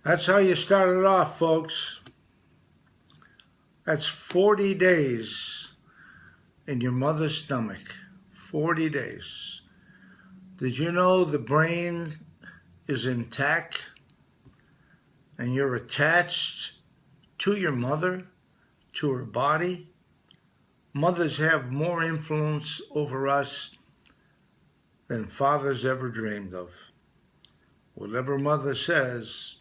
That's how you started off, folks. That's 40 days in your mother's stomach. 40 days. Did you know the brain is intact and you're attached to your mother, to her body? Mothers have more influence over us than fathers ever dreamed of. Whatever mother says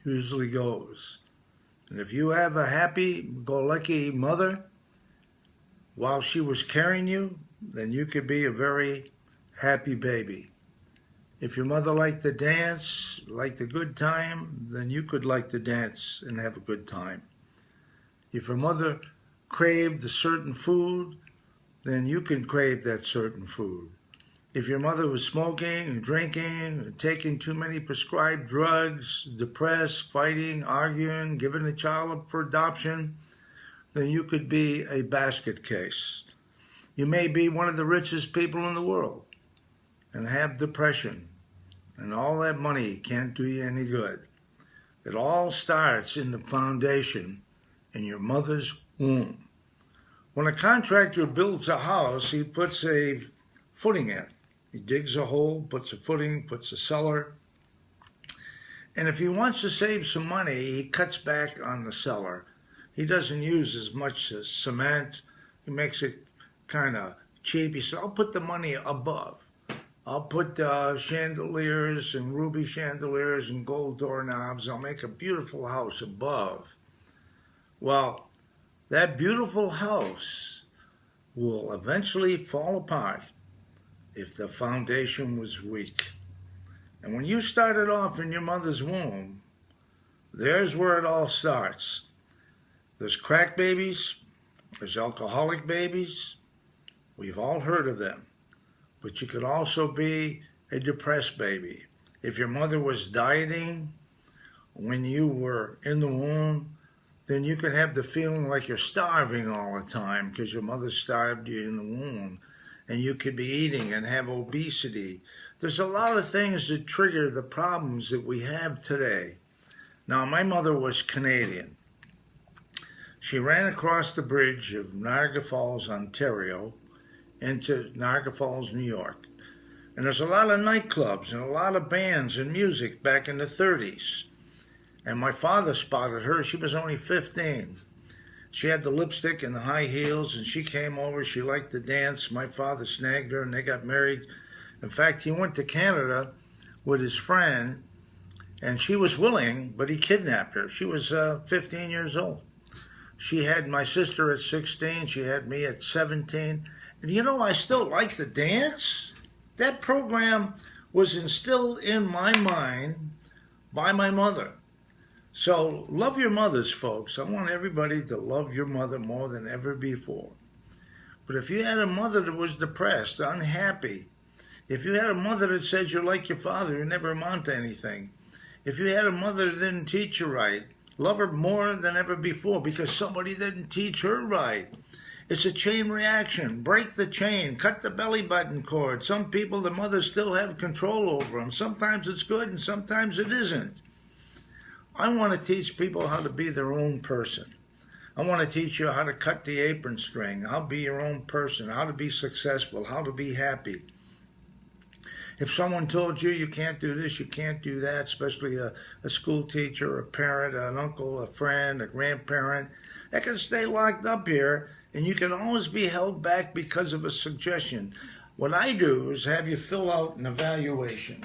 usually goes. And if you have a happy-go-lucky mother while she was carrying you, then you could be a very happy baby. If your mother liked to dance, liked a good time, then you could like to dance and have a good time. If your mother craved a certain food, then you can crave that certain food. If your mother was smoking and drinking and taking too many prescribed drugs, depressed, fighting, arguing, giving a child up for adoption, then you could be a basket case. You may be one of the richest people in the world and have depression, and all that money can't do you any good. It all starts in the foundation in your mother's womb. When a contractor builds a house, he puts a footing in. He digs a hole, puts a footing, puts a cellar. And if he wants to save some money, he cuts back on the cellar. He doesn't use as much cement. He makes it kind of cheap. He says, I'll put the money above. I'll put chandeliers and ruby chandeliers and gold doorknobs. I'll make a beautiful house above. Well, that beautiful house will eventually fall apart if the foundation was weak. And when you started off in your mother's womb, there's where it all starts. There's crack babies, there's alcoholic babies. We've all heard of them. But you could also be a depressed baby. If your mother was dieting when you were in the womb, then you could have the feeling like you're starving all the time because your mother starved you in the womb. And you could be eating and have obesity. There's a lot of things that trigger the problems that we have today. Now, my mother was Canadian. She ran across the bridge of Niagara Falls, Ontario, into Niagara Falls, New York. And there's a lot of nightclubs and a lot of bands and music back in the 30s. And my father spotted her. She was only 15. She had the lipstick and the high heels, and she came over. She liked to dance. My father snagged her, and they got married. In fact, he went to Canada with his friend, and she was willing, but he kidnapped her. She was 15 years old. She had my sister at 16. She had me at 17. And you know, I still like to dance. That program was instilled in my mind by my mother. So love your mothers, folks. I want everybody to love your mother more than ever before. But if you had a mother that was depressed, unhappy, if you had a mother that said you're like your father, you never amount to anything, if you had a mother that didn't teach you right, love her more than ever before because somebody didn't teach her right. It's a chain reaction. Break the chain. Cut the belly button cord. Some people, the mothers still have control over them. Sometimes it's good and sometimes it isn't. I want to teach people how to be their own person. I want to teach you how to cut the apron string, how to be your own person, how to be successful, how to be happy. If someone told you you can't do this, you can't do that, especially a school teacher, a parent, an uncle, a friend, a grandparent, that can stay locked up here, and you can always be held back because of a suggestion. What I do is have you fill out an evaluation.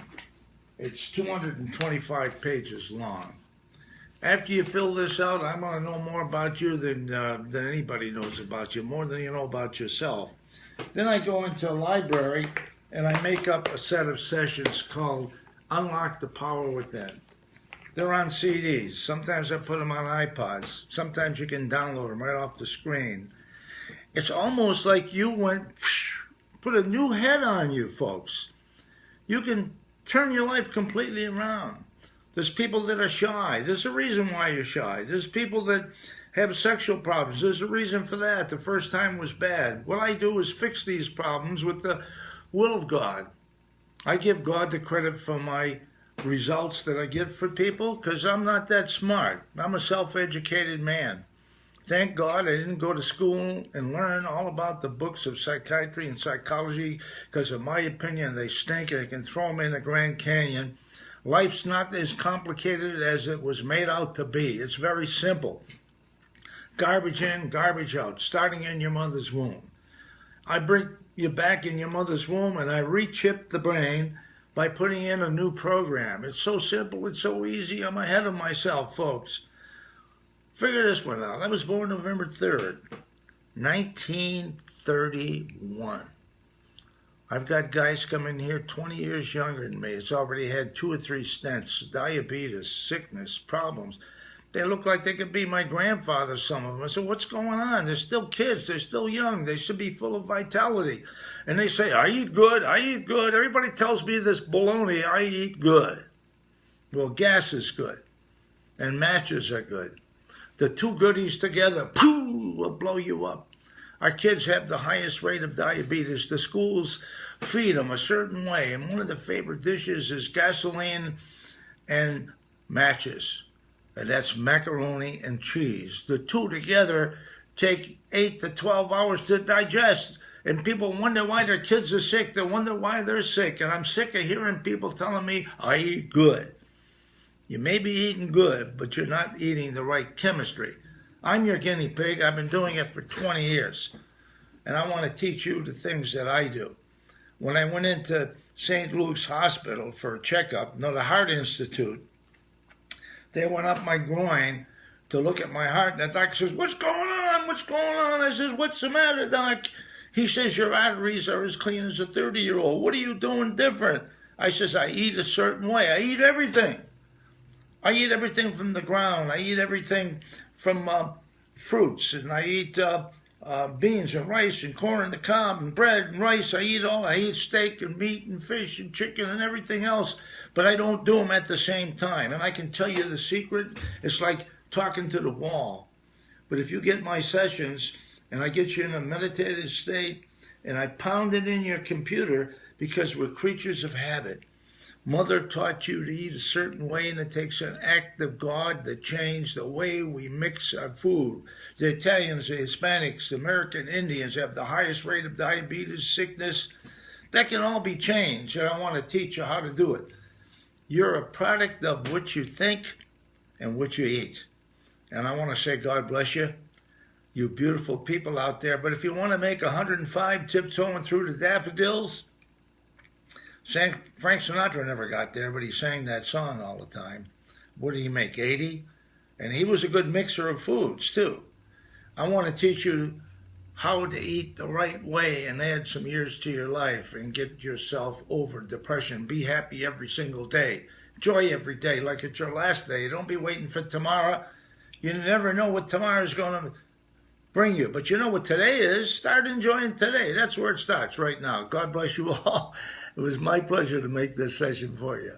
It's 225 pages long. After you fill this out, I want to know more about you than anybody knows about you, more than you know about yourself. Then I go into a library and I make up a set of sessions called Unlock the Power Within. They're on CDs. Sometimes I put them on iPods. Sometimes you can download them right off the screen. It's almost like you put a new head on you, folks. You can turn your life completely around. There's people that are shy. There's a reason why you're shy. There's people that have sexual problems. There's a reason for that. The first time was bad. What I do is fix these problems with the will of God. I give God the credit for my results that I get for people because I'm not that smart. I'm a self-educated man. Thank God I didn't go to school and learn all about the books of psychiatry and psychology because, in my opinion, they stink and I can throw them in the Grand Canyon. Life's not as complicated as it was made out to be. It's very simple. Garbage in, garbage out, starting in your mother's womb. I bring you back in your mother's womb and I re-chip the brain by putting in a new program. It's so simple, it's so easy. I'm ahead of myself, folks. Figure this one out. I was born November 3rd, 1931. I've got guys coming here 20 years younger than me. It's already had 2 or 3 stents, diabetes, sickness, problems. They look like they could be my grandfather, some of them. I said, what's going on? They're still kids. They're still young. They should be full of vitality. And they say, I eat good. I eat good. Everybody tells me this baloney. I eat good. Well, gas is good. And matches are good. The 2 goodies together, pooh, will blow you up. Our kids have the highest rate of diabetes. The schools feed them a certain way. And one of the favorite dishes is gasoline and matches. And that's macaroni and cheese. The 2 together take 8 to 12 hours to digest. And people wonder why their kids are sick. They wonder why they're sick. And I'm sick of hearing people telling me, I eat good. You may be eating good, but you're not eating the right chemistry. I'm your guinea pig. I've been doing it for 20 years. And I want to teach you the things that I do. When I went into St. Luke's Hospital for a checkup, the Heart Institute, they went up my groin to look at my heart. And the doctor says, what's going on? What's going on? I says, what's the matter, doc? He says, your arteries are as clean as a 30-year-old. What are you doing different? I says, I eat a certain way. I eat everything. I eat everything from the ground. I eat everything from fruits. And I eat beans and rice and corn and the cob and bread and rice. I eat all. I eat steak and meat and fish and chicken and everything else. But I don't do them at the same time. And I can tell you the secret. It's like talking to the wall. But if you get my sessions and I get you in a meditative state and I pound it in your computer because we're creatures of habit. Mother taught you to eat a certain way, and it takes an act of God to change the way we mix our food. The Italians, the Hispanics, the American Indians have the highest rate of diabetes, sickness. That can all be changed, and I want to teach you how to do it. You're a product of what you think and what you eat. And I want to say God bless you, you beautiful people out there. But if you want to make 105 tiptoeing through the daffodils, Frank Sinatra never got there, but he sang that song all the time. What did he make, 80? And he was a good mixer of foods, too. I want to teach you how to eat the right way and add some years to your life and get yourself over depression. Be happy every single day. Enjoy every day like it's your last day. Don't be waiting for tomorrow. You never know what tomorrow is going to bring you. But you know what today is? Start enjoying today. That's where it starts right now. God bless you all. It was my pleasure to make this session for you.